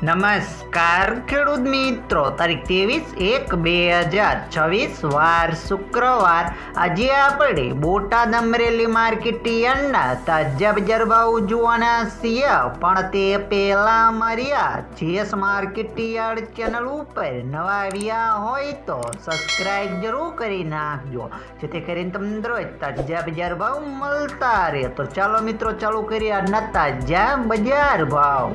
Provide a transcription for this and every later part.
નમસ્કાર ખેડૂત મિત્રો, તારીખ 23/1/2026 વાર શુક્રવાર. આજે આપણે બોટાદ અમરેલી માર્કેટ યાર્ડના તાજા બજાર ભાવ જોવાના છીએ. પણ તે પહેલા અમારી આ જીએસ માર્કેટ યાર્ડ ચેનલ ઉપર નવા આવ્યા હોય તો સબસ્ક્રાઇબ જરૂર કરી નાખજો, જેથી કરીને તમને રોજ તાજા બજાર ભાવ મળતા રહે. તો ચાલો મિત્રો, ચાલુ કરીએ આજના તાજા બજાર ભાવ.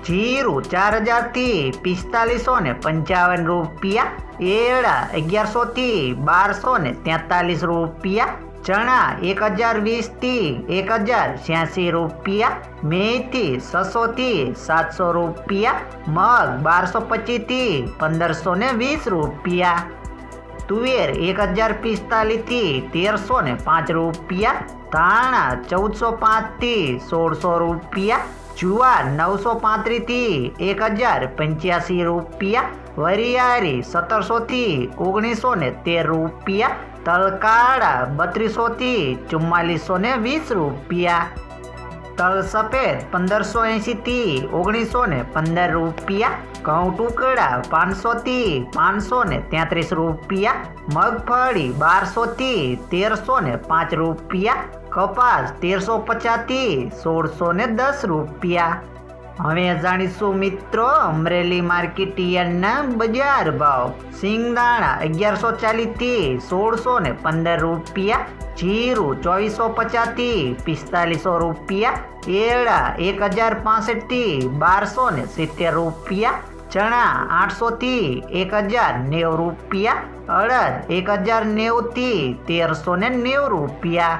જીરું 4000 થી 4555 રૂપિયા, એરડા 1100 થી 1243 રૂપિયા, ચણા 1020 થી 1086 રૂપિયા, મેથી 600 થી 700 રૂપિયા, મગ 1225 થી 1520 રૂપિયા, તુવેર 1045 થી 1305 રૂપિયા, ધાણા 1405 થી 1600 રૂપિયા, જુવાર 935 થી 1085 રૂપિયા, વરિયાળી 1700 થી 1913 રૂપિયા, તલકાળા 3200 થી 4420 રૂપિયા, તલ સફેદ 1580 થી 1915 રૂપિયા, ઘઉં ટુકડા 500 થી 533 રૂપિયા, મગફળી 1200 થી 1305 રૂપિયા, કપાસ 1350 થી 1610 રૂપિયા. હવે જાણીશું મિત્રો અમરેલી માર્કેટ યાર્ડના બજાર ભાવ. સિંગદાણા 1140 થી 1615 રૂપિયા, જીરું 2450 થી 4500 રૂપિયા, એરડા 1065 થી 1270 રૂપિયા, ચણા 800 થી 1090 રૂપિયા, અડદ 1090 થી 1390 રૂપિયા,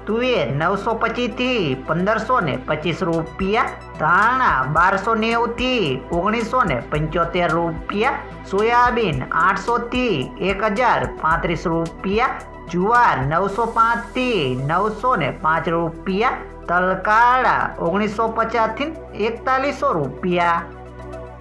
તુવેર 925 થી 1525 રૂપિયા, ધાણા 1290 થી 1975 રૂપિયા, સોયાબીન 800 થી 1035 રૂપિયા, જુવાર 905 થી 905 રૂપિયા, તલકાળા 1950 થી 4100 રૂપિયા,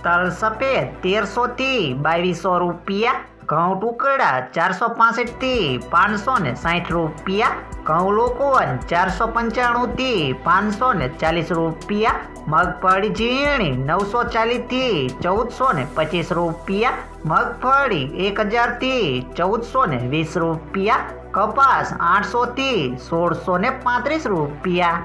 તલ સફેદ 1300 થી 2200 રૂપિયા, ઘઉં ટુકડા 465 થી 560 રૂપિયા, ઘઉં લોકવન 495 થી 540 રૂપિયા, મગફળી ઝીણી 940 થી 1425 રૂપિયા, મગફળી 1000 થી 1420 રૂપિયા, કપાસ 800 થી 1635 રૂપિયા.